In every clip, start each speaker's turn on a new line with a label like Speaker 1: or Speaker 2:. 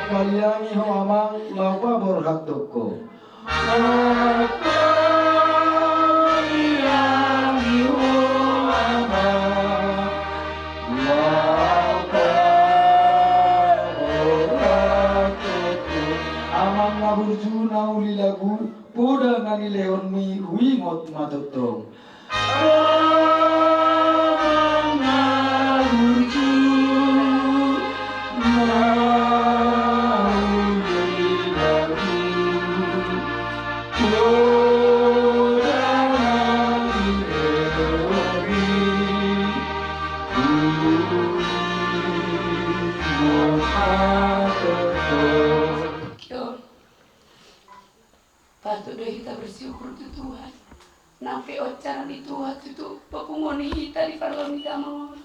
Speaker 1: kaliangi ho amang laupa borhak toko. Amang ngaburju nauli lagu poda nani leon mi wingot matotong.
Speaker 2: Patut deh kita bersyukur tu Tuhan. Nampi ocaran di Tuhan tu papungoni kita di parlon kita mau.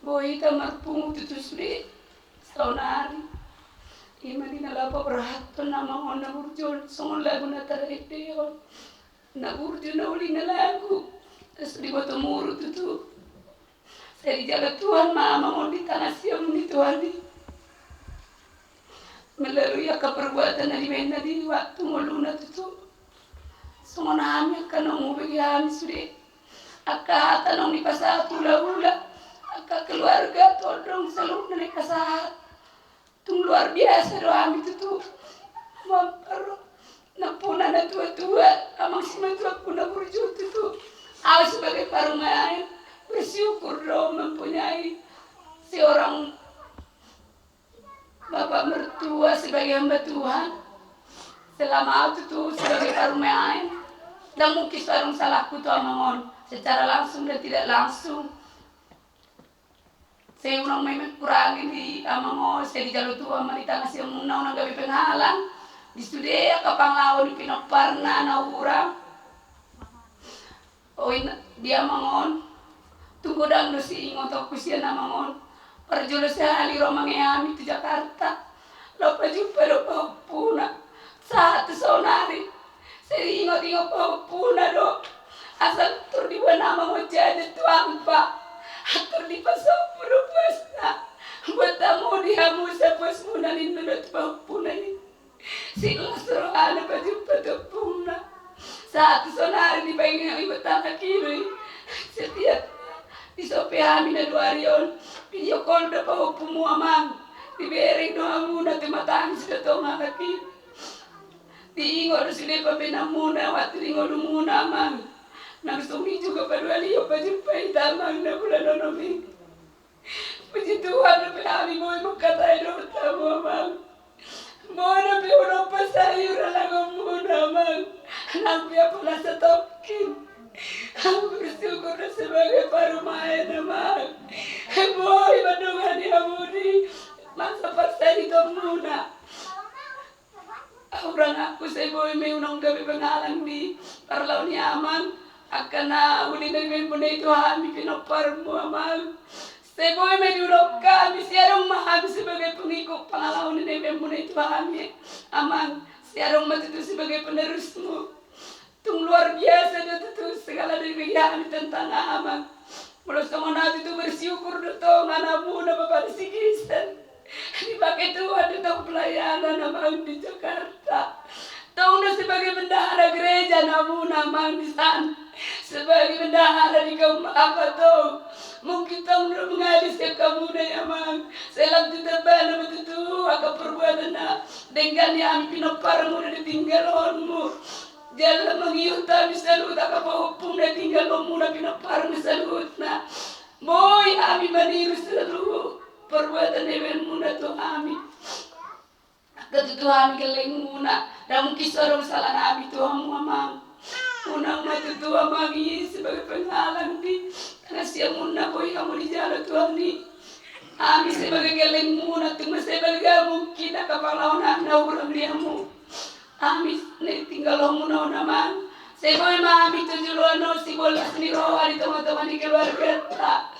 Speaker 2: Boy kita marpungu tu sudah saunari. Ima di nalapa berhato nama ona burjon songon lagu natara eteon. Na burjon na uli na lagu. Terus di batu muru tu. Saya jaga Tuhan mama mau di tanah siam di Tuhan di. Melalui keperbuatan dari mana di waktu muluna itu semua nami akan ngubah kami sudah akan hata nong di pasar pula akan keluarga tolong selalu naik kasar tung luar biasa doa itu tuh mampar napuna na tua amang sima tua puna berjut itu aku sebagai parumai bersyukur dong mempunyai seorang Bapak mertua sebagai hamba Tuhan selama itu tuh sebagai parumai dan mungkin sarung salahku tuh amangon secara langsung dan tidak langsung saya unang may kurangin di amangon saya di jalur tua marita ngasih unang gabi penghalang di studia kapanglawan di pinoparna na urang dia amangon tunggu dang no si ingon to kusian amangon perjulo sehari romang yami di Jakarta lopa jumpa lopa puna saat sonari seri ingot puna do asal tur di nama mau jadi tuang pak atur di pasau puru pasna buat tamu di hamu sepos muna nindut puna ini sila suruh ada jumpa to puna saat sonari di pengen ibu tanah kiri setiap di sope hamina duarion video call da pa pumu amang di bering do amuna te matang sida to ngaki di ingor sile pa benamuna wat ingor muna amang nang sumi juga padwali yo pajumpai tamang na bulan nomi puji Tuhan pe ami mo makatai do tamu amang mo na pe ora pasayur la ngomuna amang nang pia pula satokin aku bersyukur sebagai parumai namang boy bandungan Yahudi masa pasal itu muna orang aku saya boy may unang gabi pangalan di parlaw ni amang akan na uli na may muna itu kami pinapar mo amang saya boy may dulog kami siyarong mahami sebagai pengikut pangalaw ni may muna itu kami amang siyarong matutu sebagai penerus mo tung luar biasa itu segala dari kami tentang amang mulut semangat itu bersyukur datang anakmu na bapak sikisan dipakai Tuhan datang pelayanan amang di Jakarta tahu na sebagai bendahara gereja namu namang di sana sebagai bendahara di kaum apa tuh mungkin tahu na mengadis ke kamu na amang selang terbana betul akan perbuatan na dengan yang pinoparmu na ditinggalonmu Jala mangiyuta misalut akapahupong na tinggal mo na pinapar misalut na Boy ami maniru selalu perbuatan dewen muna to ami ketutuhan keleng muna dan mungkin sorong salah nabi Tuhan mamang unang matutua magi sebagai penghalang di karena siya muna boy kamu di jalan Tuhan ni ami sebagai keleng muna tunggu sebagai mungkin akapalawan na urang diamu Amis ne tinggal muna naman. Seboy mami tujuan no si bolas ni roha di teman-teman di keluarga ta.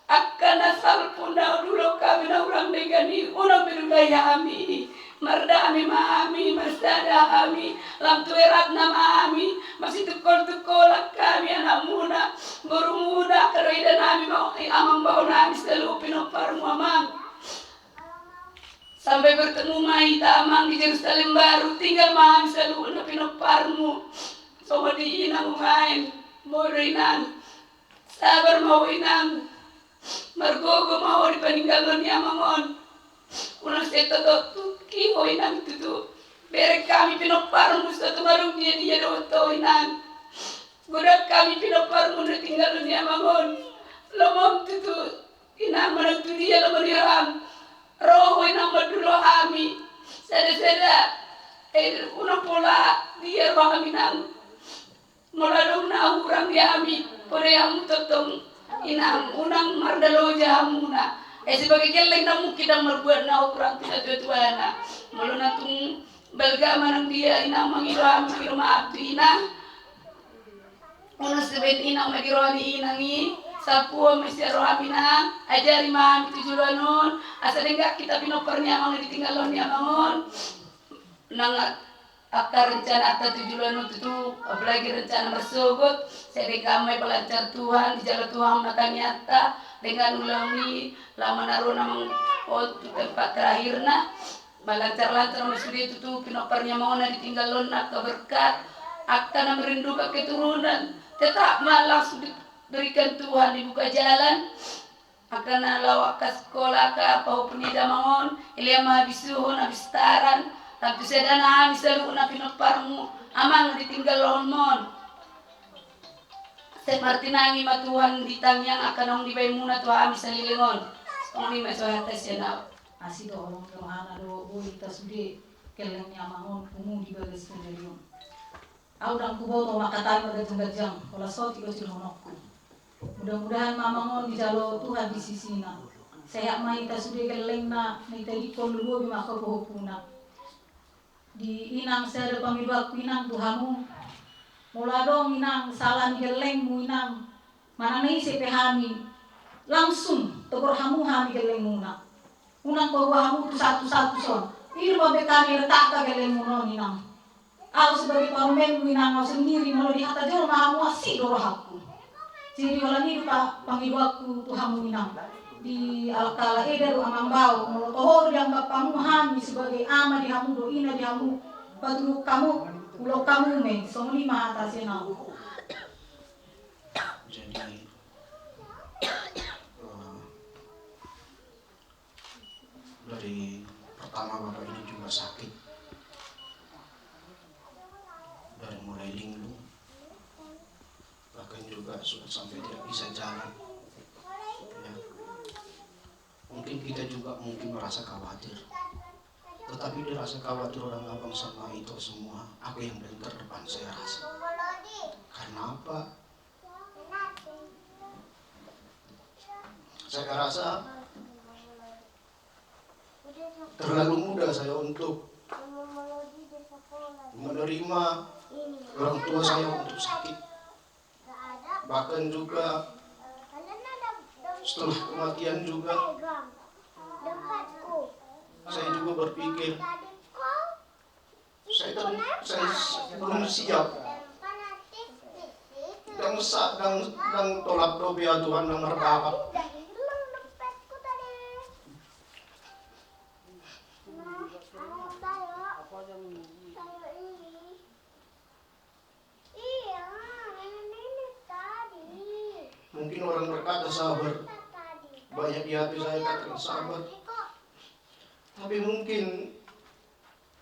Speaker 2: Akan asal punda dulu kami na urang negani unang bidulaya ami. Mardami mami, masada ami, lam tuerat na mami, masih tukol-tukol kami anak muna, baru muda keroida nami mau amang bau nami selalu pinopar mamang. Sampai bertemu mai tamang di Yerusalem baru, tinggal mami selalu na pinoparmu. Sama di inang main, moro inang, sabar mau inang, margogo mau di paninggalon ni amangon. Unang seto tu kiho inang tutu, berek kami pinoparmu sa tumarong dia doto inang. Budak kami pinoparmu na tinggalon ni amangon. Lomong tutu, inang manang tu dia lamang dirham. Roho inang madulo kami, sada-sada, unang pola dia roho kami nang maladong na hurang yami, pore yamu totong inang unang mardalo jamuna. Sebagai keleng na mungkin ang marbuat na hurang tinatuatuana, malo na tung balga manang dia inang mangiro kami kiro maabdi inang. Unang sabihin inang magironi inangi, Sapua mesti roh aminang, ajari mami tujuan nun, asa denggak kita pinopernya mang ditinggalon ya mangon, nang akar rencana akta tujuan nun itu, apalagi rencana bersugut, saya dengamai pelancar Tuhan, di jalan Tuhan makan nyata, dengan ulangi, lama naruh namang tempat terakhirna, melancar-lancar masih itu tuh pinopernya mau ditinggalon akta berkat, akta na merindukan keturunan, tetap malah berikan Tuhan dibuka jalan akan lawa ke sekolah ke apa penida mangon ilia mabisuhon abistaran tapi sedana ami selalu na pinoparmu amang ditinggal lonmon set martinangi ma Tuhan ditangyang akan ong dibaymuna Tuhan ami salilingon ong lima sohatas yana
Speaker 3: asido orang kemana do kita sudah kelengnya mangon kumu di bagas pendirian audang kuboto makatay magajang-gajang wala soti ko sinonokku. Mudah-mudahan mamangon di jalo Tuhan di sisina. Saya mahita sudah geleng na naitali ko lugo bimaka buhupuna. Di inang saya pamilwak inang Tuhamu. Mula dong inang salah ni geleng mu inang. Mana naisip hami. Langsung tokor hamu hami geleng muna. Unang ko hamu tu satu-satu son. Ini babekani retak ka geleng munon inang. Aku sebagai parumen inang aku sendiri malu di hata jol mahamu asih dorohaku. Jadi wala ni pa pangiwaku Tuhan minang di alkala eder amang bau molotohor yang bapamu hami sebagai ama di hamu do ina di hamu patuluk kamu ulo kamu me so lima atas na
Speaker 4: jadi dari pertama bapak ini juga sakit dari mulai linglung bahkan juga sudah sampai tidak bisa jalan ya. Mungkin kita juga merasa khawatir tetapi dia rasa khawatir orang abang sama itu semua aku yang paling terdepan saya rasa karena apa saya rasa terlalu mudah saya untuk menerima orang tua saya untuk sakit. Bahkan juga setelah kematian juga saya juga berpikir saya belum siap dan tolak doa Tuhan yang merbapak. Mungkin orang berkata sabar, banyak di hati saya katakan sabar, tapi mungkin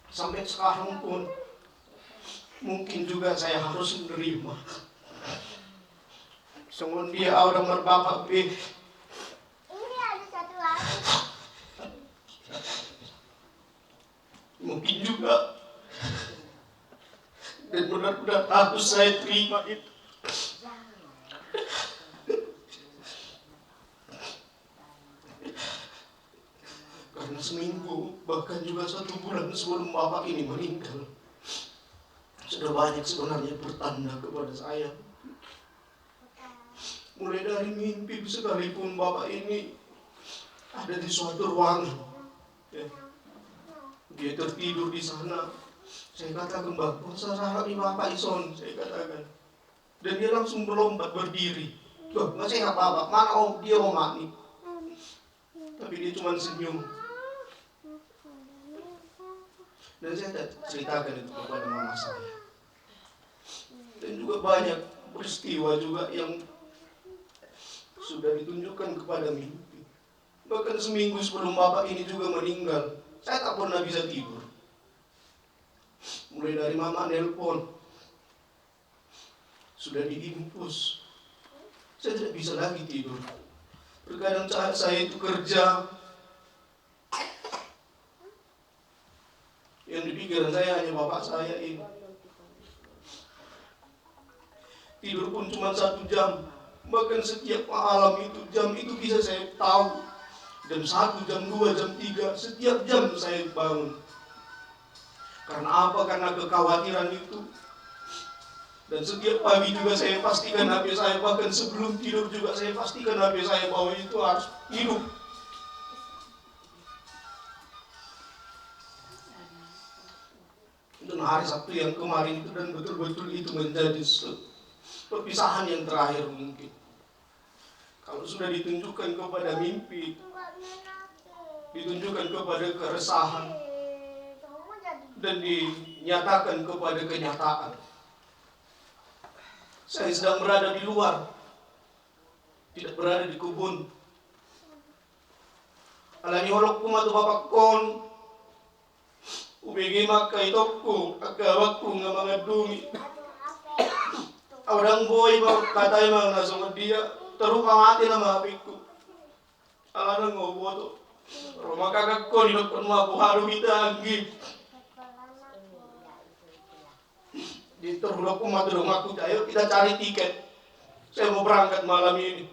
Speaker 4: sampai sekarang pun mungkin juga saya harus menerima. Semua dia orang berbapak ini ada satu lagi. Mungkin juga dan benar-benar harus saya terima itu. Karena seminggu, bahkan juga 1 bulan sebelum bapak ini meninggal, sudah banyak sebenarnya bertanda kepada saya. Mulai dari mimpi sekalipun bapak ini ada di suatu ruangan, ya. Dia tertidur di sana. Saya katakan bapak, saya bapak ison, saya katakan. Dan dia langsung berlompat berdiri. Loh, nggak sehat bapak, mana dia mau mati. Tapi dia cuma senyum. Dan saya ceritakan itu kepada mama saya. Dan juga banyak peristiwa juga yang sudah ditunjukkan kepada mimpi. Bahkan seminggu sebelum bapak ini juga meninggal, saya tak pernah bisa tidur. Mulai dari mama nelpon, sudah diinfus, saya tidak bisa lagi tidur. Terkadang saat saya itu kerja, yang di pikiran saya hanya bapak saya ini. Tidur pun cuma 1 jam. Bahkan setiap malam itu, jam itu bisa saya tahu. Jam 1, jam 2, jam 3, setiap jam saya bangun. Karena apa? Karena kekhawatiran itu. Dan setiap pagi juga saya pastikan HP saya, bahkan sebelum tidur juga saya pastikan HP saya bahwa itu harus hidup. Dan hari Sabtu yang kemarin itu, dan betul-betul itu menjadi perpisahan yang terakhir mungkin. Kalau sudah ditunjukkan kepada mimpi, ditunjukkan kepada keresahan, dan dinyatakan kepada kenyataan. Saya sedang berada di luar, tidak berada di kebun. Alani holok kumatu bapak kon, ubegi makai toko, agawakku nga mga dumi. Orang boy katay mga nasungod dia, terupang atin na maapik ko. Ala nang ngoboto. Roma kakak ko, ninagpan mga buharo mitanggi. Dito hulog ko matulong ako tayo, kita cari tiket. Saya mau berangkat malam ini.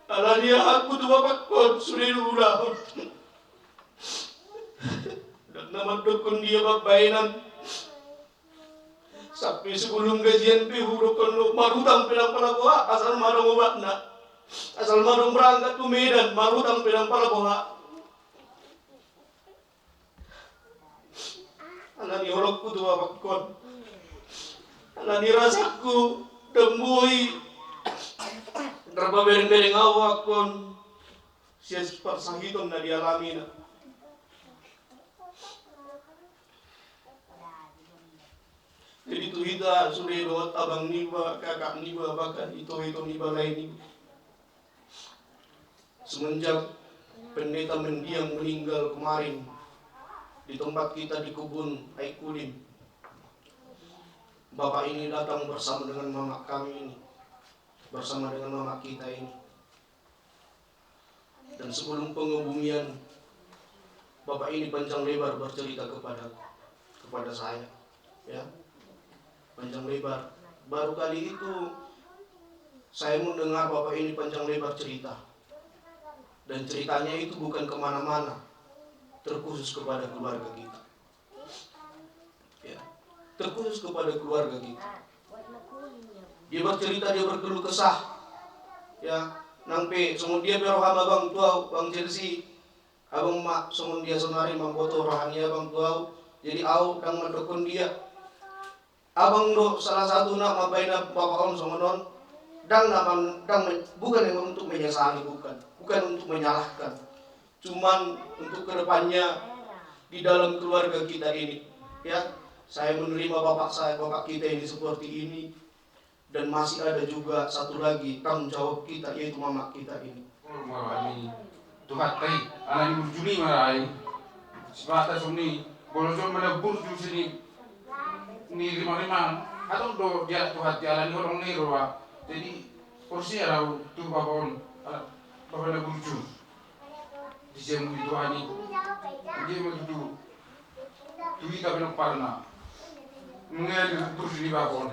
Speaker 4: Ala niya aku tuh bapak ko, sudah ulah. Dan naman dokon dia babaynan. Sampai sebelum gajian pihurukkan lu marutang pilang palaboha, asal marong obat na. Asal marong berangkat ke Medan, marutang pilang palaboha. Anak ni holokku tuh bapak kon. Anak ni rasaku tembui. Berapa bereng-bereng awak kon. Siya persahiton na dialami na. Jadi itu kita sudah doa abang niba, kakak niba, bahkan itu niba lain niba. Semenjak pendeta mendiang meninggal kemarin di tempat kita di kebun Aikulim, bapak ini datang bersama dengan mama kami ini, bersama dengan mama kita ini. Dan sebelum pengebumian, bapak ini panjang lebar bercerita kepada saya, ya, panjang lebar. Baru kali itu saya mendengar bapak ini panjang lebar cerita, dan ceritanya itu bukan kemana-mana, terkhusus kepada keluarga kita, ya, terkhusus kepada keluarga kita. Dia bercerita, dia berkeluh kesah, ya, nangpe semua dia berohama bang tuau, bang Chelsea, abang mak semua dia sonari mamboto rohania bang tuau. Jadi au dang mendukung dia, abang do salah satu nak mabaina bapak on sama non, dang bukan yang untuk menyesali, bukan untuk menyalahkan, cuman untuk kedepannya di dalam keluarga kita ini, ya, saya menerima bapak kita ini seperti ini, dan masih ada juga satu lagi tanggung jawab kita, yaitu mama kita ini.
Speaker 5: Marani tuhat kai alani burjuni marai sebata suni boljon mana burju sini ni lima atau do dia tuhat jalan orang ni roa. Jadi porsi ada tu babon babon burju di jam itu ani dia menuju tu kita belum parna mengenai burju ni babon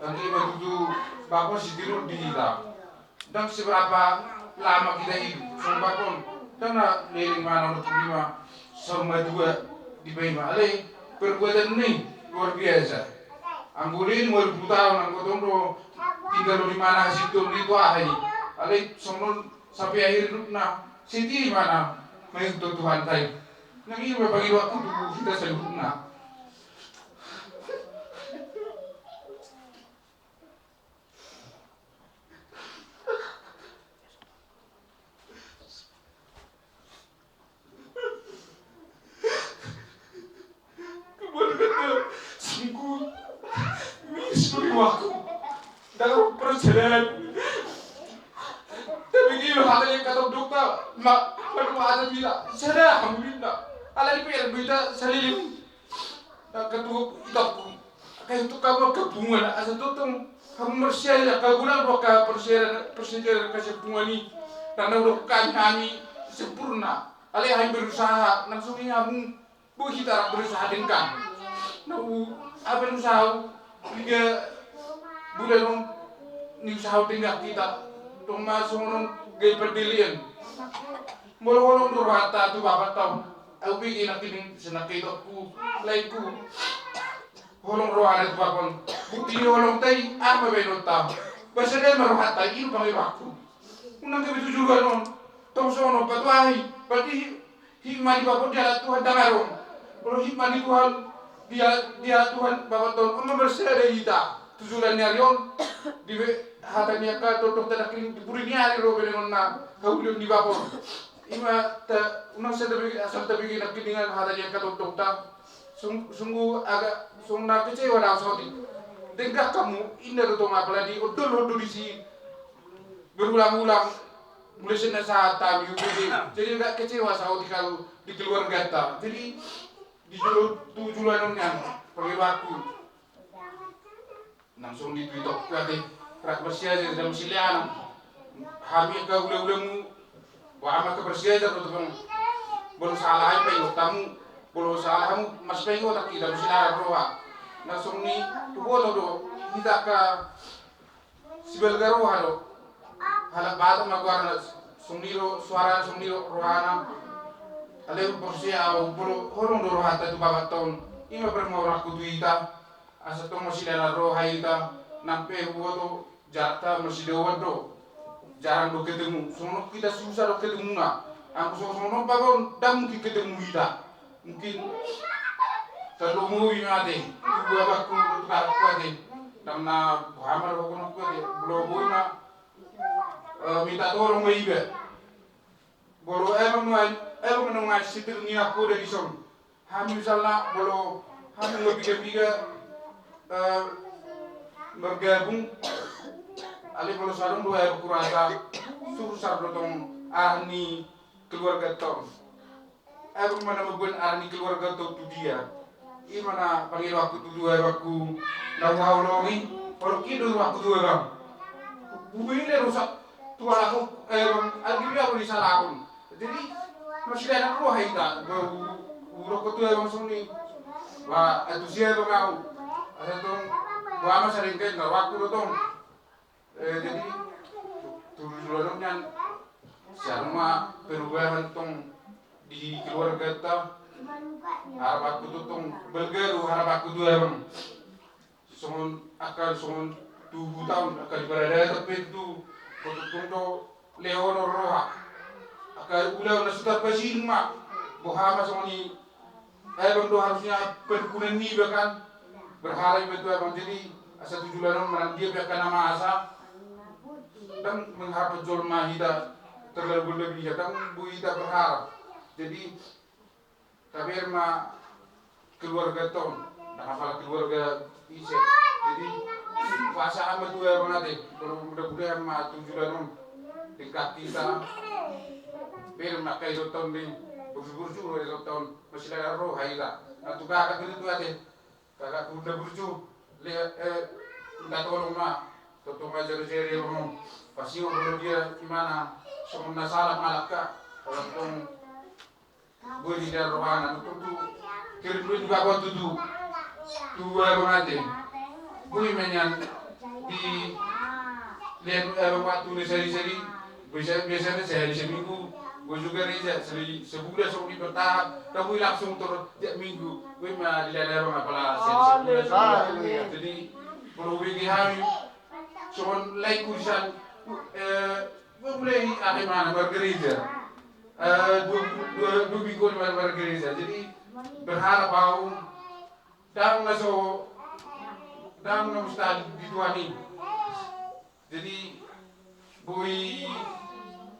Speaker 5: nanti menuju babon si tidur di kita. Dan seberapa lama kita hidup, sumpah pun, karena leling mana untuk lima, sama dua di Bima. Ale perbuatan ini luar biasa. Anggulin 20 tahun, angkotong tinggal di mana situ itu ahai. Ale sonon sampai akhir hidup na, senti mana mengikut Tuhan tay. Nang ini berbagi waktu dulu kita selalu na. hata yang kata dokter lalu ada bila saya alhamdulillah ala di PR berita salilim ketua itaku kayak untuk kamu gabungan asal tutung kamu bersiaga kagunan roka persiaga kasih pungani karena udah kami sempurna ala yang berusaha langsung kamu bu kita berusaha dengan apa yang usaha hingga bulan ni usaha tinggal kita tong masuk nong gay perdilian molo do rata tu bapak tau aku bikin nakining senakito ku laiku holong rohana tu bakon bukti holong tai ama beno tau basa dia marohata ilu pangi waktu unang gabi tu juga non tong sono patuahi berarti hikmah di bapak dia Tuhan dangaron kalau hikmah di Tuhan dia Tuhan bapak ton oma bersih ada kita tujuan nyarion di hatanya ka totok tadakin dipuri nyari ro benon na kaulun di bapak ima ta unang sa tabi asal tabi kiningan hatanya ka totok ta sungguh agak sungna kecewa na saudi denggak kamu indah to apalagi odol di si berulang-ulang mulai sena saat tabi jadi enggak kecewa saudi kalau di keluarga ta jadi di tujuan nonnya pergi waktu langsung di Twitter kati rak bersiaja dalam silian hamil ka ule-ulemu wa ama ka bersiaja betul baru salah apa yang tamu baru salah kamu mas pengo tak dalam silian roha langsung ni tubo do kita ka sibel garoha do halak bata magwarna sumniro suara sumniro rohana ale bersia au bolo horong do rohata tu babat tahun ima bermorak kuduita asa to masih dalam roh haita nampe wodo jarta masih dewodo jarang do ketemu sono kita susah do ketemu na aku sono bagon dam ki ketemu kita mungkin terlalu mui ade dua bakku tukar kuade damna hamar bagon kuade blo boina minta tolong ibe boro emang nungai sitir ni aku dari son hamil salah bolo hamil biga bergabung ali bolo sarung dua kurasa susah dotong ahni keluarga tom aku mana mabun ahni keluarga tom tu dia ini mana panggil waktu tu dua aku nak longi kalau kido waktu dua bang bumi ini rusak tuan aku alhamdulillah aku disalahkan jadi masih ada roh kita buruk ketua bang suni wah antusias bang atau gua sering kan waktu dong jadi turunnya sama perubahan tong di keluarga kita harap aku tong bergeru harap aku dua bang akan 2 tahun akan berada tapi itu untuk Leonor Roha akan ulah na sudah pasin mak bohama soni bang do harusnya perkunan ni bahkan berharap betul abang jadi asa tujuan menang dia biarkan nama asa dan mengharap jual mahida terlalu lebih dan bu kita berharap jadi kabir ma keluarga tom dan apalagi keluarga ise jadi kuasa amat tu abang nanti kalau mudah-mudahan ma tujuan dekat kita bir mak kayu tom di burju dari tom masih ada roh haida nah tu kakak itu ade kakak udah burju lihat minta tolong mak tolong ajar jari ngomong pasti kalau dia gimana semua salah malaka kalau tong boleh dia rohana tu kirim duit juga buat tu dua mengate boleh menyan di lihat waktu ni sehari-hari biasanya sehari seminggu gue juga reza sebulan sebelum bertahap kamu langsung tiap minggu gue mah di daerah apalah sebulan jadi kalau bagi kami soal lain kurisan gue mulai akhir mana bergereja dua minggu di mana bergereja jadi berharap bahwa dan mustahil dituani jadi bui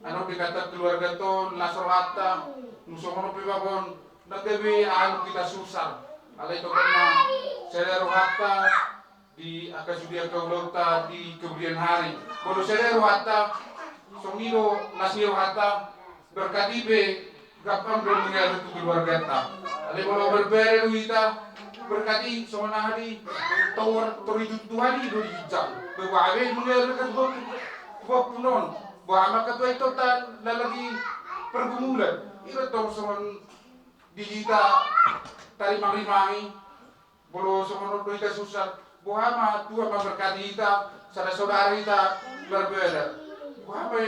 Speaker 5: ano dikata keluarga to lasorata nusono pibabon nagabi ano kita susah alay to kana saya rohata di akasudia kaulota di kemudian hari kalau saya rohata Songido nasiro hata berkati be gampang belum mengalir tu keluarga ta. Ale bolo berbere luita berkati sona hari tawar tori tuhan di dori jam. Bewawe mengalir kan bok punon. Bahwa maka tu itu tan lagi pergumulan. Iro tong son digita tari mangi bolo sono doita susah. Bahwa Tuhan memberkati kita, saudara kita berbeda. Bahwa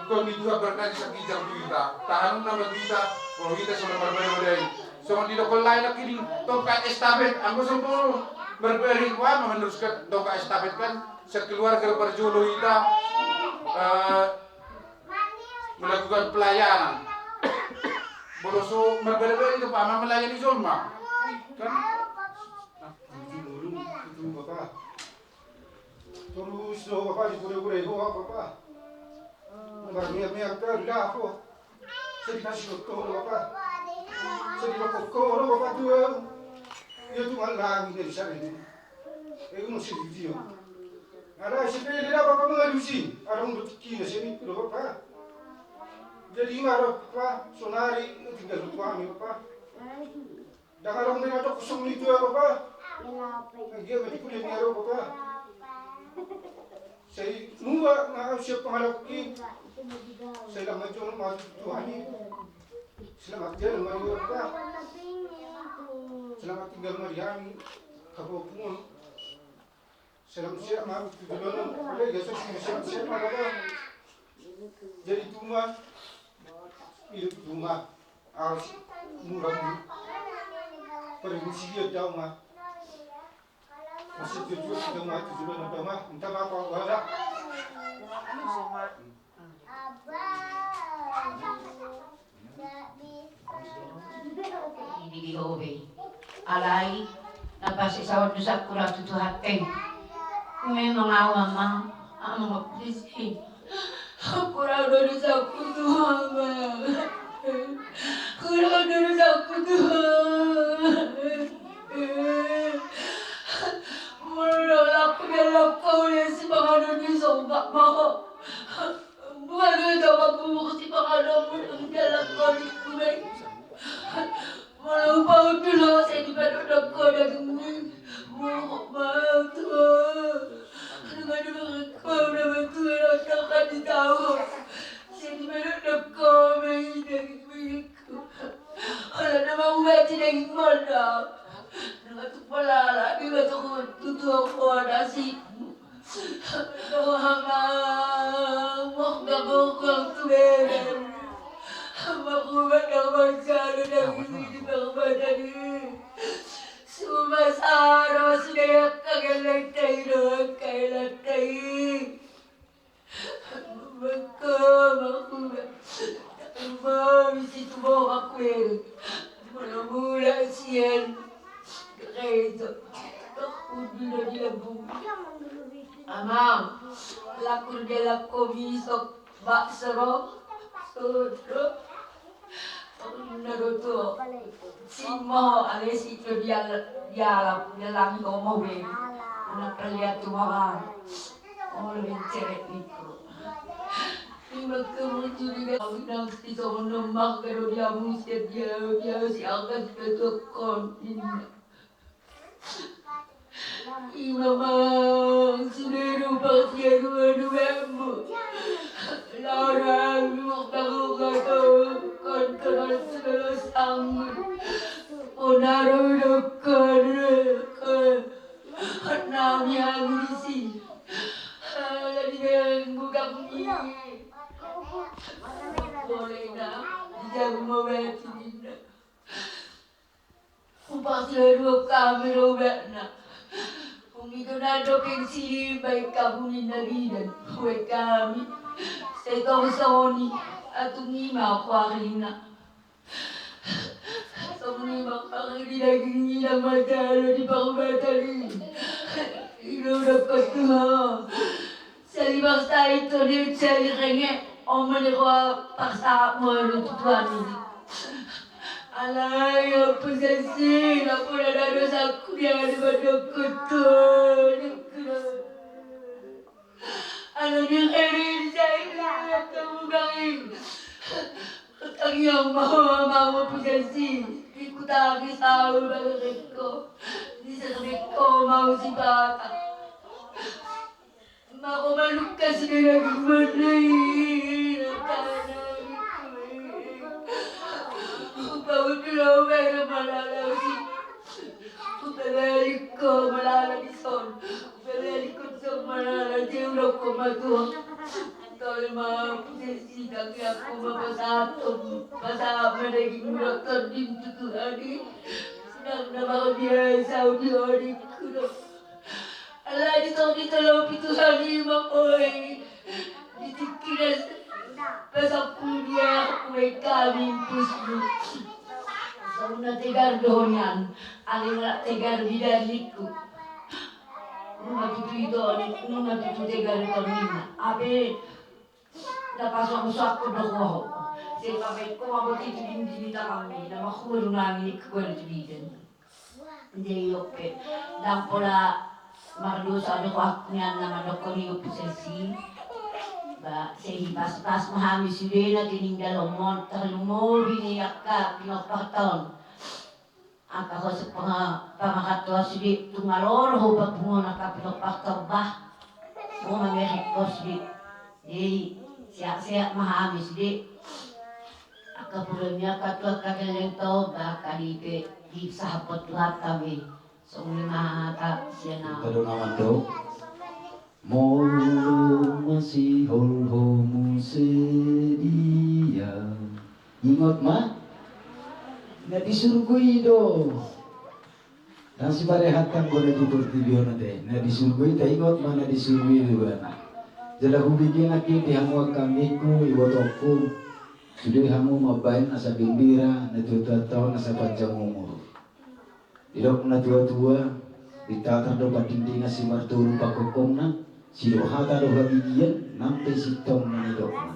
Speaker 5: kau itu berkati sakijang kita, tahan nama kita, kalau kita sudah berbeda. Soalnya di dokol lain lagi di tongkat estafet, aku sempurna berbeda. Bahwa meneruskan tongkat estafet kan sekeluarga berjolo kita melakukan pelayanan. Boloso berbeda itu Pak melayani Zulma, kan?
Speaker 6: Bapak. Terus lo Bapak dipure-pure lo Bapak. Nggak terdah aku. Saya dikasih kok Bapak. Saya dikasih kok Bapak tuh. Dia tuh malah lagi dari sana ini. Masih di dia. Ada sepele dah Bapak mengadusi. Ada untuk kini sini lo Bapak. Jadi marah Bapak. Sonari tinggal lupa kami Bapak. Dan ada orang yang ada kosong itu ya Bapak. Dia berarti kuliah ngaro Bapak. Saya nunggu nak siap pengalap ki. Saya dah macam mana Tuhan ini. Selamat jalan mari Bapak. Selamat tinggal mari kami. Kapopun. Selamat siap mari tujuan. Boleh besok siap Bapak. Jadi rumah. Hidup rumah. Harus murah. Permisi dia jauh mah. Masih tujuan kita mah tujuan apa mah entah apa wala.
Speaker 2: Ini di hobi. Alai napasi sawat nusa kura tutu hateng. Memang awam ama please. Kura dulu sa kutu ama. Kura dulu sa kutu. Mula aku dalam kau yang si pengadu ni sobak mahu. Bukan dia dapat bubuk si pengadu dalam kau ni kuai. Mula bau dulu saya di pada kau dah gini. Bubuk bau tu. Dengan kau dah betul dah takkan ditahu. Saya di pada kau ni dah gini. Kalau nama ubat tidak mana. Dengan tu pelala, dia tu tutu aku ada si. Doa hamba, mohon kau tu beri. Aku berdoa baca dan ini berbadan ini. Semua sara sudah kagak letai. Aku mesti tu bawa aku. Mula-mula sian. Itu udah dilebung. Amam, lakur dalam komisok bak serok, sodro, naruto, simo alis itu dia dalam ngomong be, nak lihat tuan, orang ceret itu. Lima kemudian juga orang itu menemak kalau dia mesti dia si angkat betul ini. Imam sudah lupa dia dua-duamu. Larang tahu kata kontrol terus anggur. Onaru dokter namanya misi. Lagi yang buka bunyi. Boleh nak dijam mawati dina. Pasti dua kamera obat nak. Itu nado pensi baik kamu ni lagi dan kue kami. Saya tahu soni atau ni mau kuarina. Soni mau kuarina lagi ni nama jalan di bawah batali. Ini udah kotor. Saya bangsa itu dia cari rengek. Om menerima paksa mau tuan ini. Alay, apa sesi, apa ada dosa aku yang ada pada kotor. Anak yang kering saya, nanging ang iyong mga pusensi. Di ko tagi sa ulit ko. Di sa sabit ko mau si bata. Makumaluk kasi na naging manay. Bawat pilaw pero malalawsi. Pabalik ko malalagison. Pabalik ko sa malalagyon ko matuwa. Tol mga pusensi kami ako mapasatong. Pasama naging doktor din tutuhani. Sinang na makabiyahe sa audi-audi ko. Ala dito law pitusan lima ko eh. Ditikinas. Pasang punya ako may kaming puslo. Sa una tegar doon yan, aling wala tegar bidalik ko. Nung natutuyo tegar ito nina. Abe, napasok ko na ko. Kasi kapit ko, mabuti ito din kami, na makulo namin ikakwala ito bidan. Hindi yung pe. Nang pula, makalusa ano ko ako niyan naman ako niyo po sa si. Ba, say pas mahami si Lena tininggal umon talumo biniyak ka pinapakton. Aka ko sa pamakatwa si tungalor ho pa pungo naka pinapakton ba. Mo mamerik ko si siya mahami si aka punya katwa kagaling to ba kalipe di sahapot lahat kami. So lima ka siya na.
Speaker 1: Tado naman do. Mo masih holhomu sedia. Ingat ma? Na disurgui do. Dan si barehatan ko na dipertibyo na de. Na disurgui ta ingat ma na disurgui do na. Jala hubigin aki ti hamu kami ko iwotoko. Sudah hamu mabain asa gembira na tuwa tahun asa panjang umur. Tidak na tua-tua ditatar do patindinga si marturu pakokongna. Silo hata do habigian nampe sitong menidokna.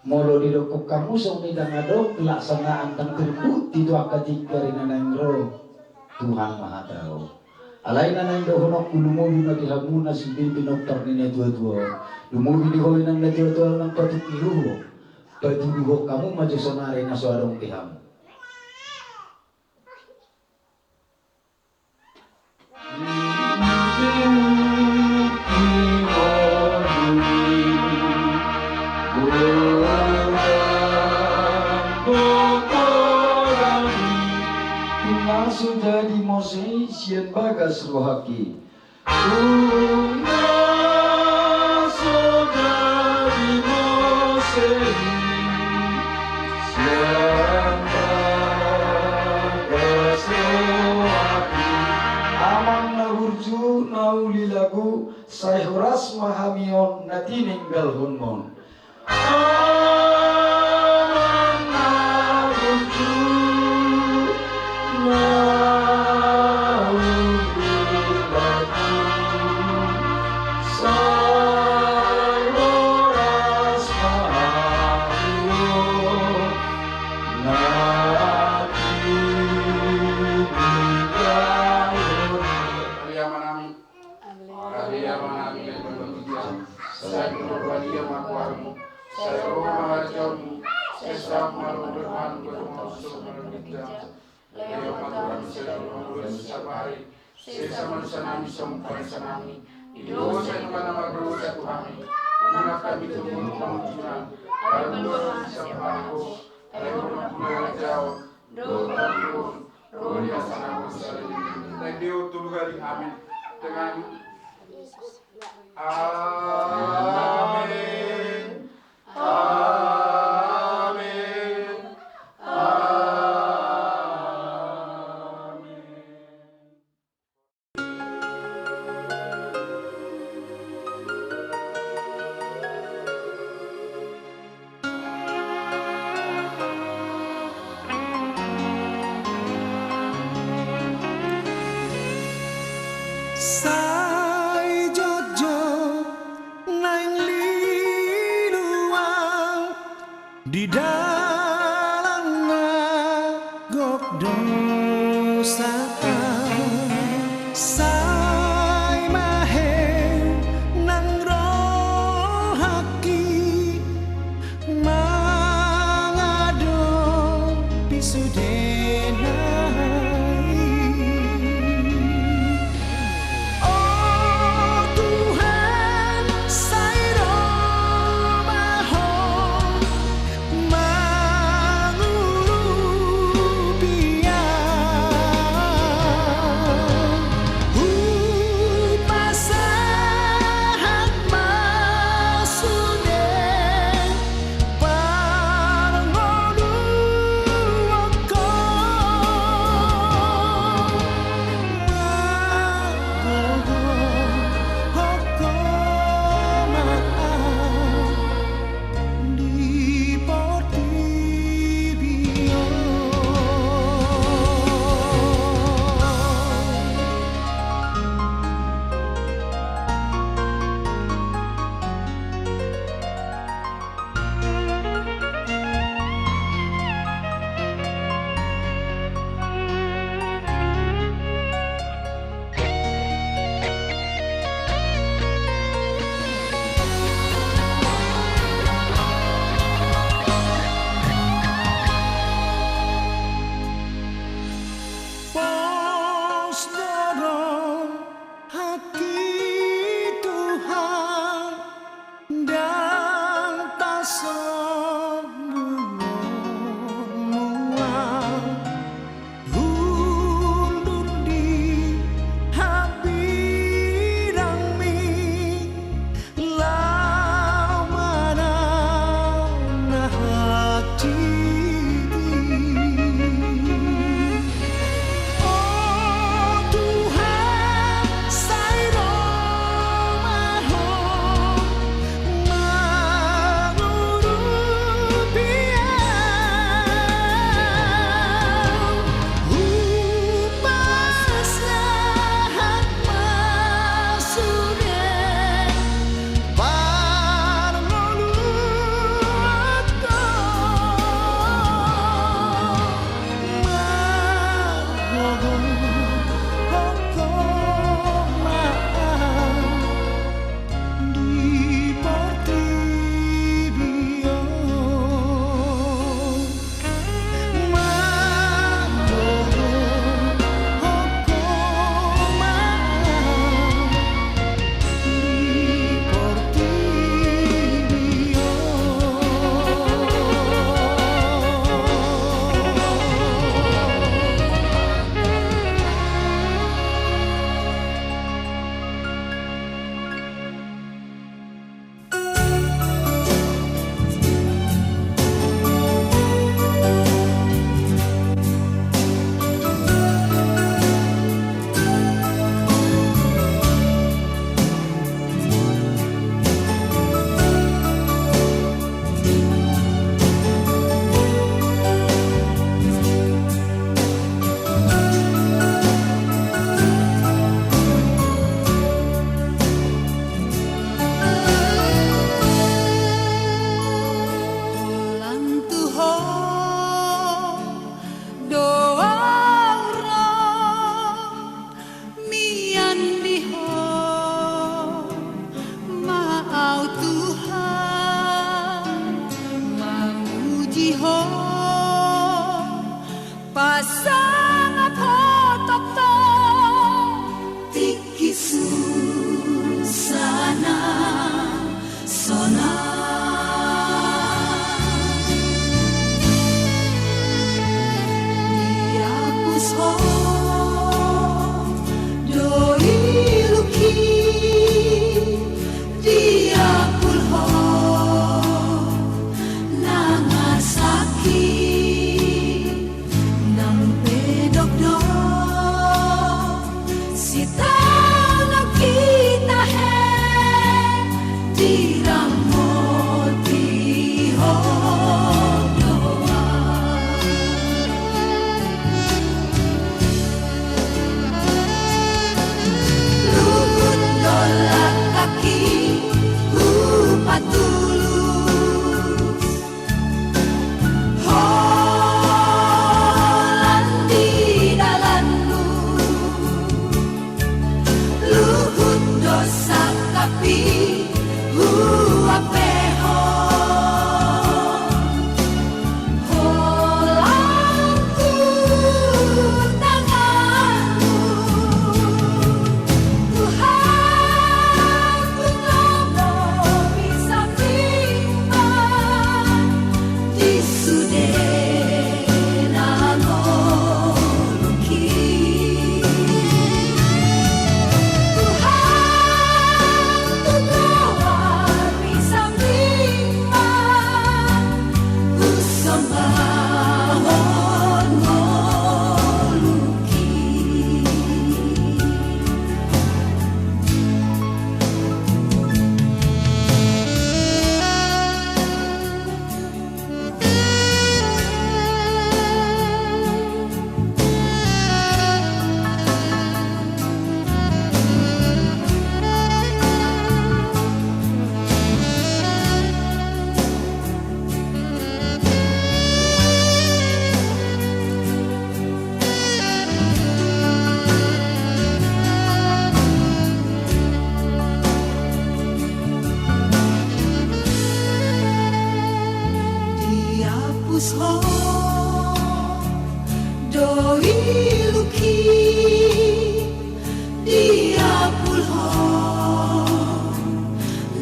Speaker 1: Molo didokok kamu song nidang adok pelaksanaan tang terbut itu akatika rina nangro Tuhan Maha Tahu. Alai na nang dohonok kulumobi na dihamuna si bibi noktar nina tua-tua. Lumubi dihoy nang na tua-tua nang patukiruho. Patukiruho kamu maju sonare na suadong tihamu. Sudah di Mose sian bagas rohaki. Sudah di Mose sian bagas rohaki. Amang nahurju nauli lagu sayhuras mahamion natininggal hunmon.
Speaker 5: Sesa manusia nami sompan sanami dosa yang mana berdosa Tuhami mana kami tumbuh kemunculan ayo mendoa siapaku ayo mendoa jauh doa pun roh dia sana bersalin dan dia tulu kali amin dengan amin amin
Speaker 7: Sai jojo nang liluang di dalam ngagok dosa. Sai mahe nang rohaki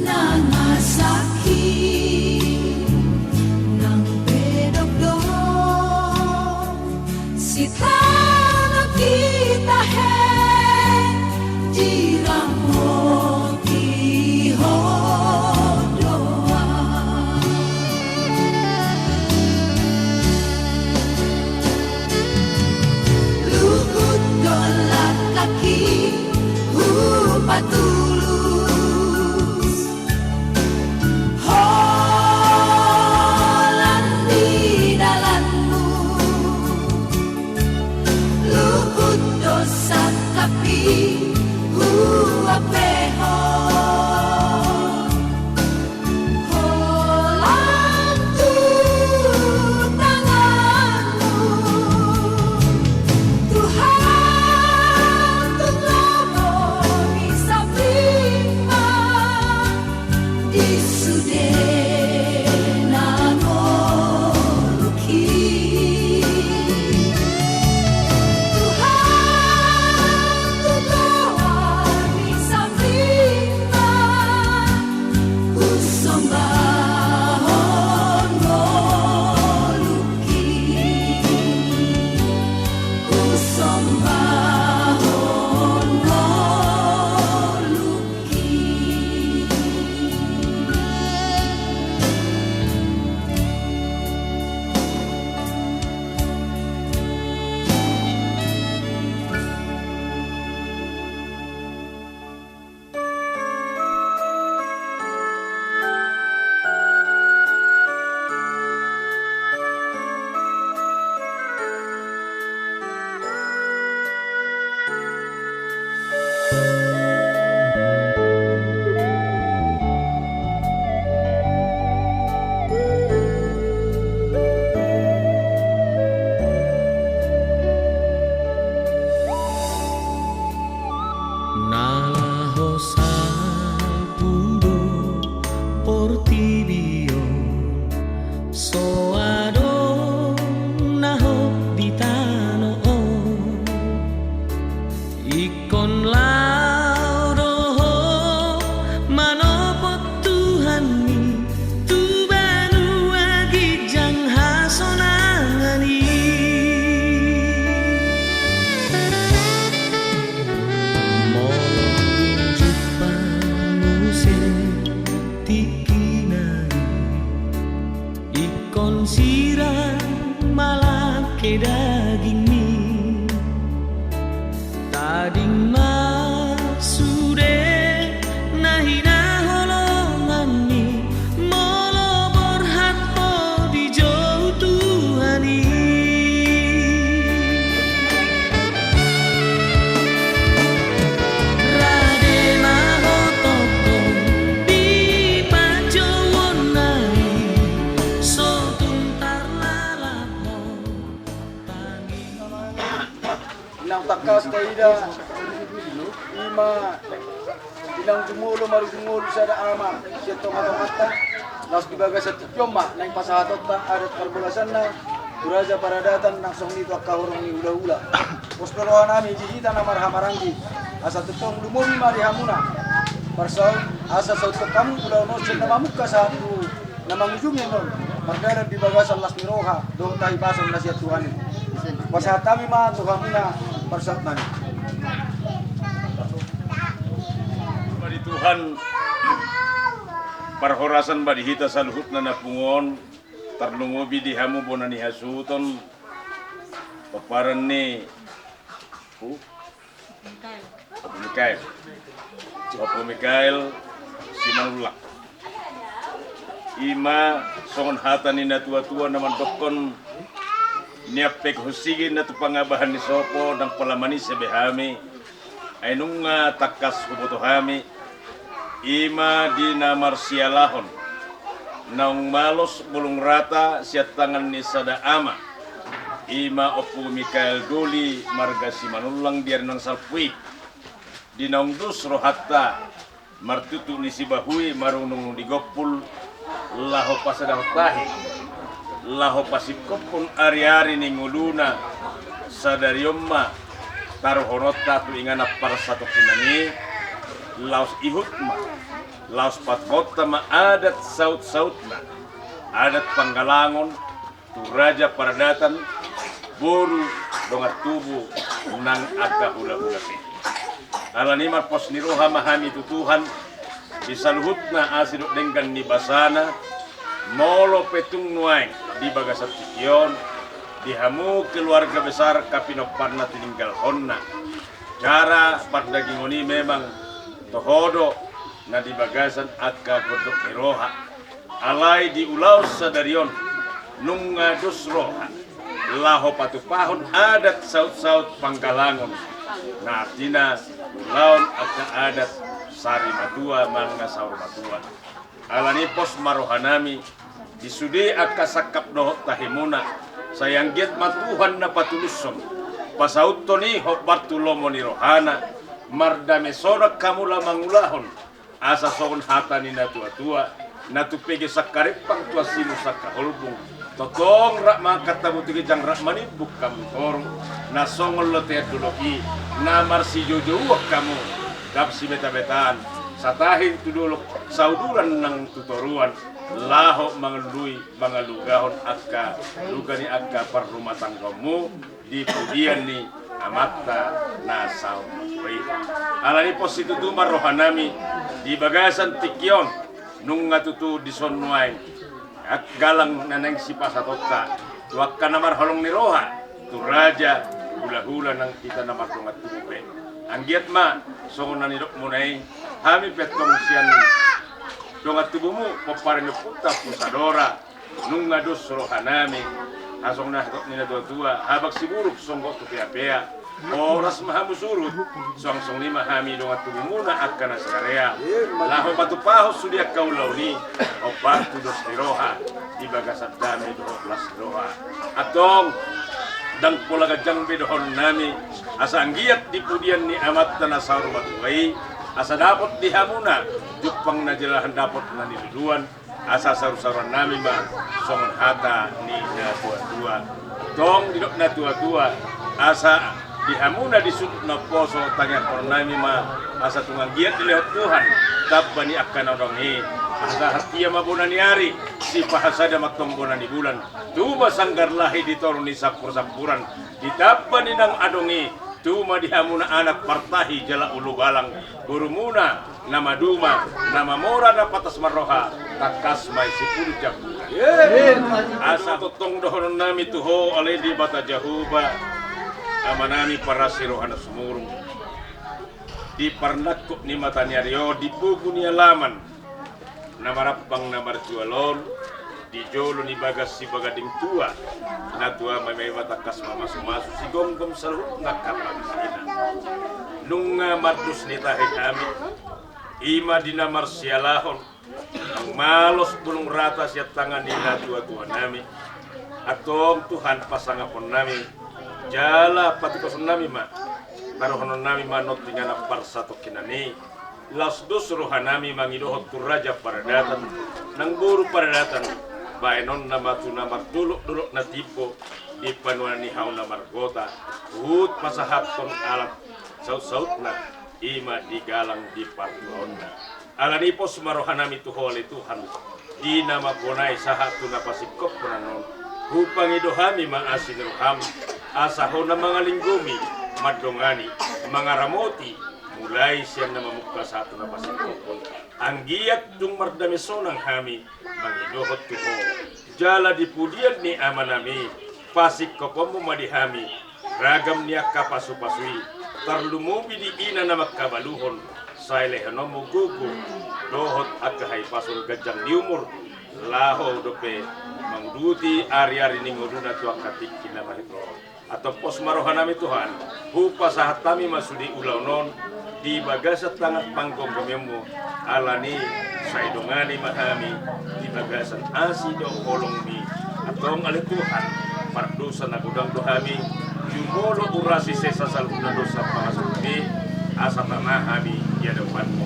Speaker 8: Nagasaki
Speaker 7: Pohon sirang malah ke daging mie tading masude nahina holongan ni molo berhatpo di jauh Tuhani Radena hotokon di panjowon nai so tuntar lalapon tangi
Speaker 6: Inang takas kaida ima inang jumulo mari jumulo sada ama sito mata nas dibaga sa tikyoma nang pasahatot ta adat perbulasan na Duraja paradatan nang song nito akahurong ni ula-ula Posporohan nami jihita na marhamaranggi asa tutong lumumi mari hamuna Parsaw asa sa utok kamu ulaw no siya namamuka sa hatu na mangujungin nun Magdaran dibaga sa las miroha doon tayo pasong na siya Tuhan Pasahatami ma Tuhan muna Parsat nani
Speaker 8: Badi Tuhan parhorasan badi hita saluhut na napungon tarlungobi di hamu bonani hasuton paparan ni Opo Mikael Simanulak ima songon hata ni natua-tua naman dokon niapek husigin na tupangabahan ni Sopo dan palamani sebehami ay nung takas hubotohami ima di namar sialahon naung malos bulung rata siat tangan ni sada ama ima Opo Mikael Doli marga Simanulang diar nang salpui di naung dus rohatta martutu ni sibahui marunung digopul laho pasadaw tahi laho pasikopun ari-ari ni nguluna sadariomma taruhonot tu ingana para satu kinani laos ihutma laos patkota ma adat saut-sautna adat panggalangon tu raja paradatan boru dongat tubuh nang aga ula-ula pe alanimar pos niroha mahami tutuhan disaluhutna asidut denggan ni basana molo petung nuaing di bagasat tikion dihamu keluarga besar kapinoparna tininggal honna cara pardagingoni memang tohodo na di bagasan akka godok niroha alai di ulau sadarion nunga dusroha laho patupahon adat saut-saut panggalangon na tina ulaun akka adat sari matua manga saur matua alani pos marohanami disudi akka sakap dohot tahimuna sayang giat matuhan na patuluson pasaut toni hobat tulomo ni rohana mardame sorak kamula mangulahon asa sogon hata ni natua-tua natupege sakaripang tua sinu sakaholbung totong rak makatabu tigi jang rak manibuk kamu torong nasongol lo teatuloki namar si jojo kamu dap si beta-betaan satahin tudulok sauduran nang tutoruan laho mangalui mangalugahon akka lugani akka parrumah tanggamu di pudian ni amatta nasau wei alani positu tumar rohanami di bagasan tikyon nung ngatutu di sonnuai at galang nanang si pasatotta wakka namar holong ni roha tu raja hula-hula nang kita namar tungat tubupe anggiat ma songonan idok munai hami petong sian dongat tubumu paparin puta pusadora nung ngadus rohanami asong na hatot nila tua habak siburuk songgot tu pea oras mahamu surut song lima hami dongat tubumu na akan asarea laho patupahos sudia kaulauni opat dos roha di bagasat dami 12 roha atong dang pola gajang bedohon nami asa anggiat di pudian ni amat tanasar matuai asa dapat dihamuna jupang najelahan dapat naniliduan asa saru-saruan nami ba songon hata ni natua-tua tong didok natua-tua asa dihamuna disudut na poso tanya nami ma asa tungang giat dilihat Tuhan tabbani akan odongi asa hatia mabunani hari si pahasada matong bonani bulan tuba sanggar lahi ditoruni sapur-sapuran ditabbani nang adongi tuma dihamuna anak partahi jala ulu balang burumuna nama duma nama mora na patas maroha takas mai sipul jabu asa tutong dohon nami tuho oleh di bata jahuba amanami para sirohana sumurung di parnakuk ni matanya rio di buku ni alaman namarapang namarjualon di jolo ni bagas si bagading tua na tua may matakas mamasu-masu si gom-gom salut nakapag sina nung mardus ni tahe kami ima dinamar sialahon ang malos bulong rata siya tangan ni na tua-tua nami atong Tuhan pasangapon nami jala pati koson nami ma taruhanon nami manot dengan apar satu kinani las dos rohan nami mangidohot raja paradatan nang guru paradatan baenon nama tu namar duluk na tipo di panuan ni hau namar gota hut pasahaton alat saut na ima digalang di partuonna alani pos marohanami tu hole Tuhan di nama bonai sahatu napasikop penanon hupangi dohami maasin roham asahona mga linggumi madongani mga ramoti mulai siya na mamukha satu napasikop ang giyak dung mardami sonang hami mangidohot tuho jala dipudian ni amanami pasik kopomo madihami ragam niya kapasu-pasui tarlumubi di ina na magkabaluhon sa ilehanom mo gugu dohot at kahay pasul gajang niumur laho dope mangduti ari-ari ni nguduna tuak katik kinamahito atau pos marohanami Tuhan hupa sahat kami masudi ulaw non di bagasat tangat panggong kamimu alani saidongani mahami di bagasan asi do kolong mi atong ali Tuhan pardusa na gudang dohami jumolo urasi sesa saluna dosa pangasudi asa tamahami ya depanmu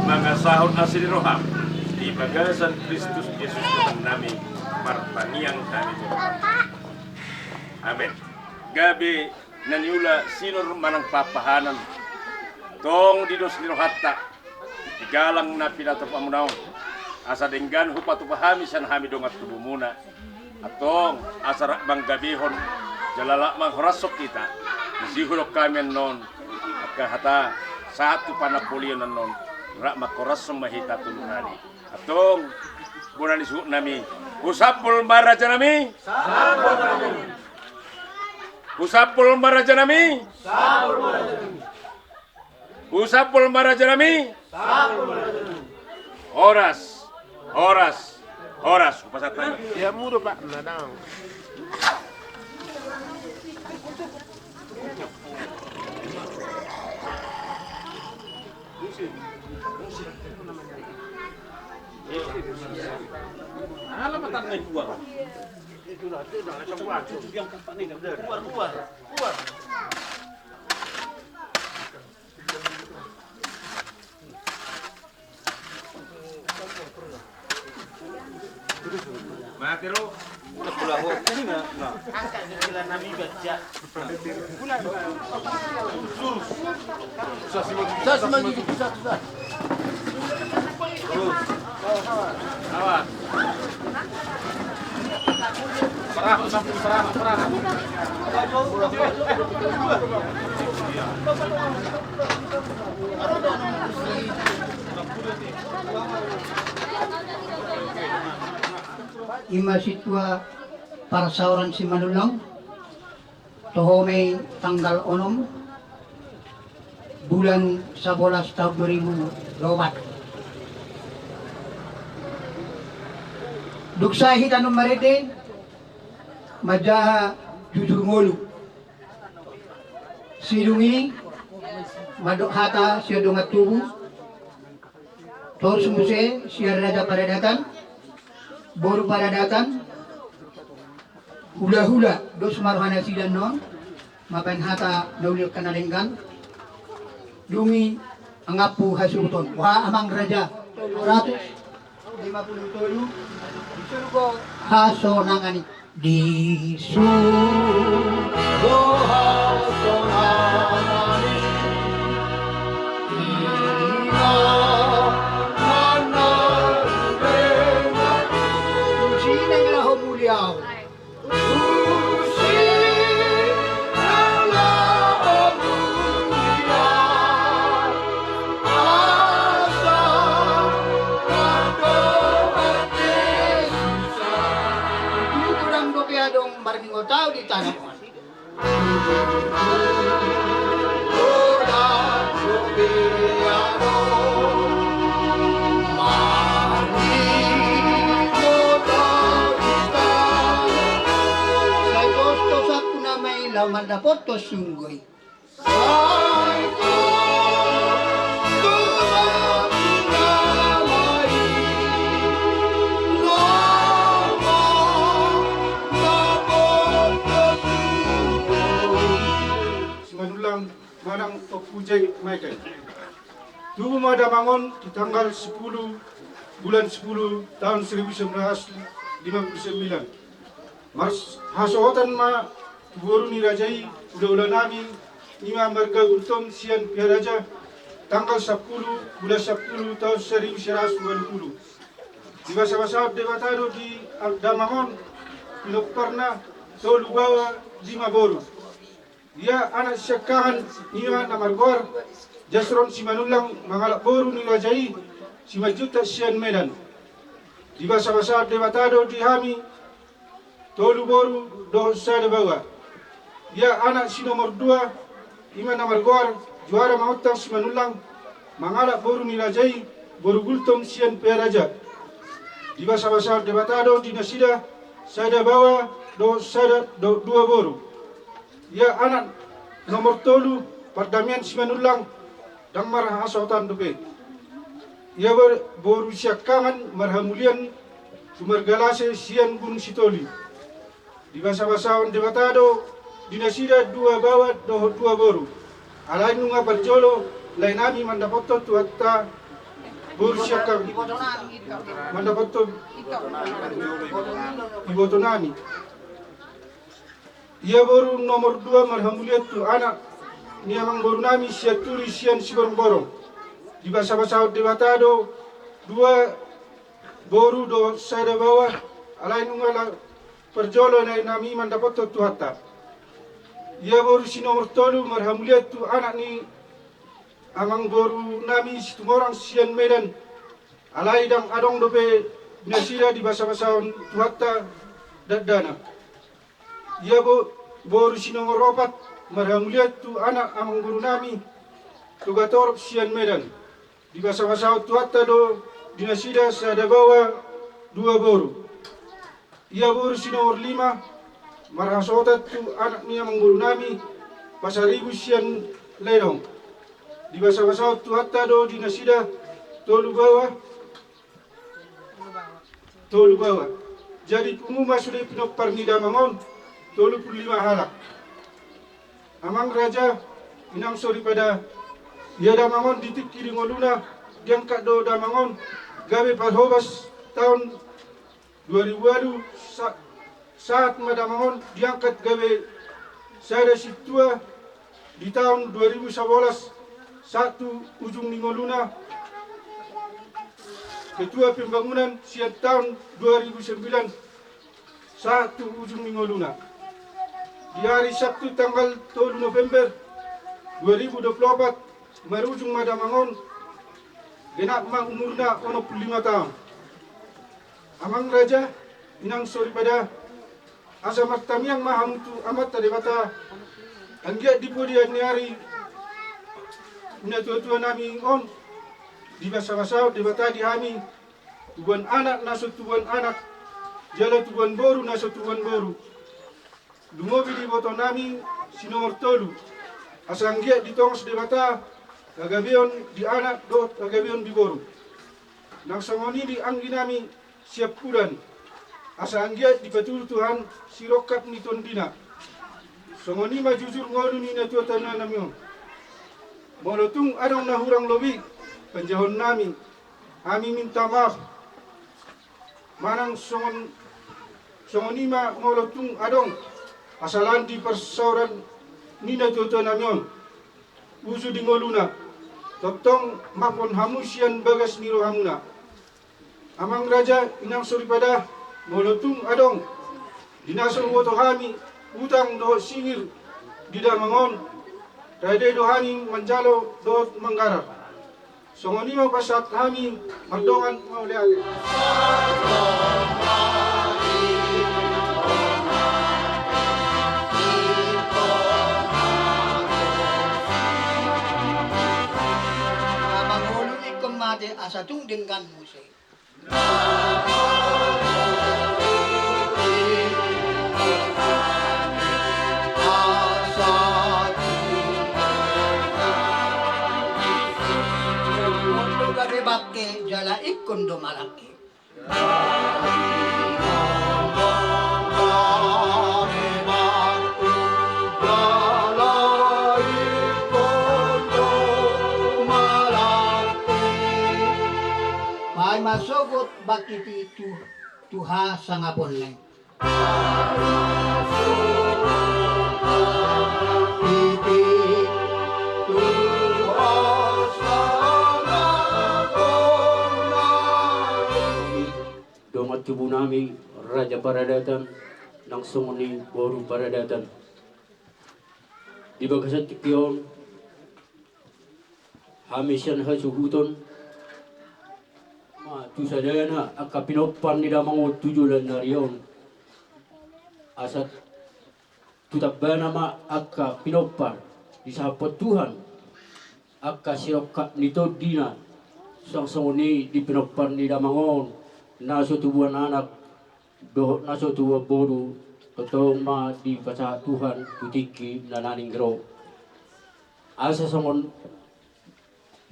Speaker 8: mga sahon asli roham di bagasan Kristus Yesus Tuhan nami martaniang kami Tuhan amin gabi naniula sinor manang papahanan tong didos nirohatta digalang na pinato pamunaw asa denggan hupatu pahami san hami dongat tubuh muna atong asa bang gabihon jalala manghorasok kita nasihulok kami non akahata satu panapulian non rak makorasong mahita tulungali atong bulan isu nami usapul maraja nami usapul maraja nami usapul maraja nami horas pasatan
Speaker 9: Ya muro Pak, nadang.
Speaker 8: Alam mata naik keluar.
Speaker 9: Itu dah keluar. Cucu yang keempat ni keluar.
Speaker 8: Makero
Speaker 9: Pulau ini na. Angkat kecil nami baca. Pulau. Susah.
Speaker 8: awas. Perah.
Speaker 10: Ima sitwa para sauran si Manulang tohome tanggal 6 bulan 11 tahun 2024 duksahi tanong marede majaha jujur ngolu silungi madok hata siya dungat tubuh tor sumuse siya raja paradatan boru paradatan hula dos maruhana sidan non mapan hata nauliok kanalenggan dungi angapu hasuton wa amang raja 257 disuruh haso nangani di suruh haso nangani dong baringo tao di tanah. Saya tostos aku namai laman dapat tos sunggoy.
Speaker 6: Manulang Manang Pujay Michael. Dulu Madamangon di tanggal 10 bulan 10 tahun 1959. Mas hasotan ma buru ni rajai udah nami ima marga gultom sian piaraja tanggal 10 bulan 10 tahun 1990. Di masa-masa debatado di Damangon Pinokparna tolu bawa di Maboru. Dia anak syakahan niwa na margor jasron si manulang mangalak boru ni rajai si majuta sian Medan. Di masa-masa debatado di Hami tolu boru do sada bawa. Dia anak si nomor 2 ima na margor juara mautang si manulang mangalak boru ni rajai boru gultom sian peraja. Di masa-masa debatado di Nasida sada bawa do sada do 2 boru. Ya anak nomor tolu perdamaian Simanulang dan marah asotan dope. Ia berusia kangen marhamulian sumargalase sian gunung Sitoli. Di masa-masa debatado dinasida 2 bawa do 2 boru. Alain nunga berjolo lain ami mandapoto tuatta berusia kangen mandapoto ibotonani. Ia baru nomor 2 marhamuliat tu anak ni amang baru nami siaturi sian si borong-borong. Di basa-basa debatado 2 boru do sada bawah alain ungala perjolo na nami mandapat tu hatta. Ia baru si nomor 3 marhamuliat tu anak ni amang baru nami si tumorang sian Medan. Alai dang adong dope nasira di basa-basa tu hatta dadana. Ia baru si nomor 4 marhamuliat tu anak amang guru nami tugator sian Medan. Di basa-basa tu hatta do dinasida sada bawa 2 boru. Ia baru si nomor 5 marhasotat tu anak ni amang guru nami pasaribu sian Ledong. Di basa-basa tu hatta do dinasida tolu bawa. Jadi pengumuman sudah Pinokpar ni Damangon 25 halak. Amang raja inang sori pada ia Damangon ditik kiri ngoluna diangkat do Damangon gawe padhobas tahun 2000 saat Damangon diangkat gawe sada situa di tahun 2011 satu ujung ningoluna ketua pembangunan siap tahun 2009 satu ujung ningoluna. Di hari Sabtu tanggal 3 November 2024 merujung Madamangon genap mang umurna 65 tahun. Amang raja inang sori pada asa martamiang mahamutu amat tadebata anggiat di podian ni hari ina tua-tua nami on di masa-masa debata di hami tuan anak naso tuan anak jala tuan boru naso tuan boru. Lumobi di boto nami si nomor 3 asanggiat di tongos debata gagabion di anak do gagabion di boru. Nang songoni di anggi nami siap kudan asanggiat di patul Tuhan si rokat ni tondina. Songoni majujur ngolu ni na tua tanah nami on. Molotung adong nahurang lobi penjahon nami. Kami minta maaf. Manang songonima molotung adong asalan di persauran nina tuto namion usu di ngoluna totong mapon hamusian bagas niro hamuna. Amang raja inang suri pada molotung adong dinasol woto kami utang do singir di Damangon rade do hani manjalo do manggarar songonima pasat kami mardongan mauliake
Speaker 10: Datung dengan musik. Mondo gabe bakke jala ikon do malaki. May masugot bakit itu tuha sa ngapon lang.
Speaker 11: Domat tubuh nami Raja Paradatan nang sumuni Boru Paradatan. Di bagasan tipion hamisan hasuhuton tu saja na akka pinopan ni damang tujulan narion asat tutabana ma akka pinopan disapot Tuhan akka sirokat nito dina sang songoni di pinopan ni damangon naso tubuhan anak do naso tubuh boru totong ma di pasah Tuhan tutiki nananing gero asa songon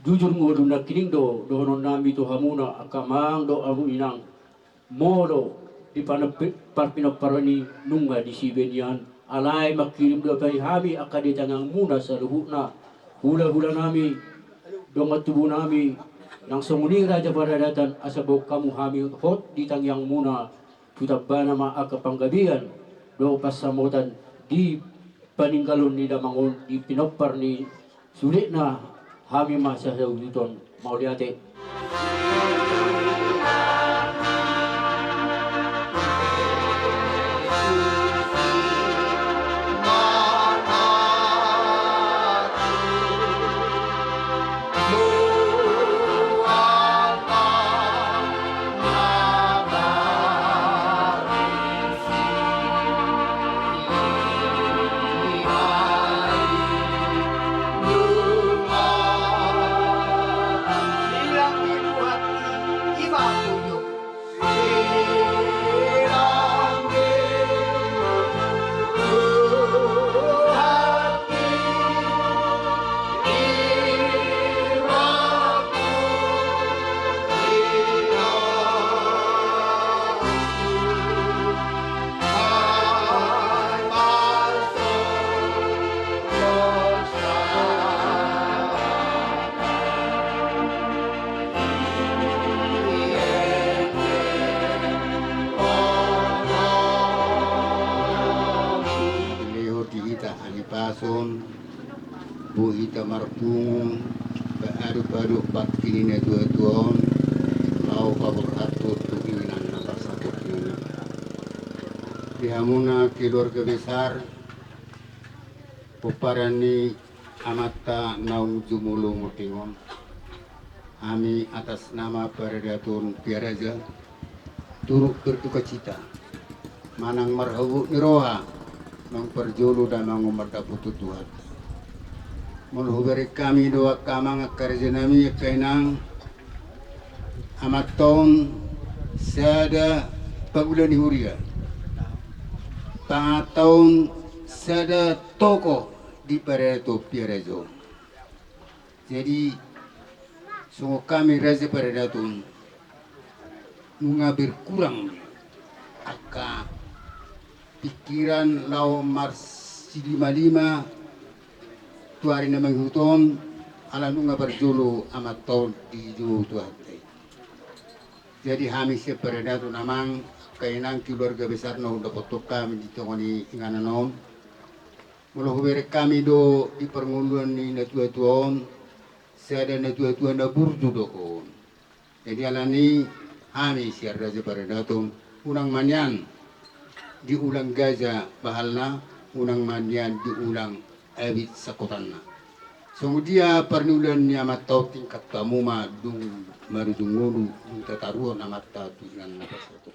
Speaker 11: jujur ngodu na kining do dohonon nami to hamuna akamang do amu inang modo di parpino parani nunga di sibenian alai makirim do pai hami akade tangang muna sa luhuna hula-hula nami dongat tubuh nami nang sumuni Raja Paradatan asabok kamu hami hot di tangyang muna tutabana ma akapanggabian do pasamutan di paninggalon ni damangon di pinopar ni sulit na hami masa sauduton mau liate.
Speaker 6: Bu ita marpung baru bakini na tuon lau kabur atur tu inginan nomor satu inginan dihamuna keluarga besar puparani amata naung jumulu mutingon kami atas nama Paradatan Piaraja turut berduka cita manang marhabu niroha nang perjulu dan mangumar daputu Tuhan menghubari kami doa kamang kerja nami kainang amat tahun sada pagulan huria tahun sada toko di Paradatan Piaraja jadi sungguh kami Raja Paradatan mengabir kurang aka pikiran lau mars 55 tuari na manghuton ala nunga berjulu amat tahun di julu tuhan. Jadi kami si Paradatan namang kainang keluarga besar no dapat kami di tongoni ingananon. Mula hubere kami do di pernguluan ni natua tuon saya dan natua tuon na burdu dokon. Jadi alani kami si Raja Paradatan unang manyan diulang gaja bahalna unang manyan diulang abit sakotanna. Kemudian pernulan ni amat tau tingkat kamu ma dung marudungulu dung tataruan amat tatu dengan napas satu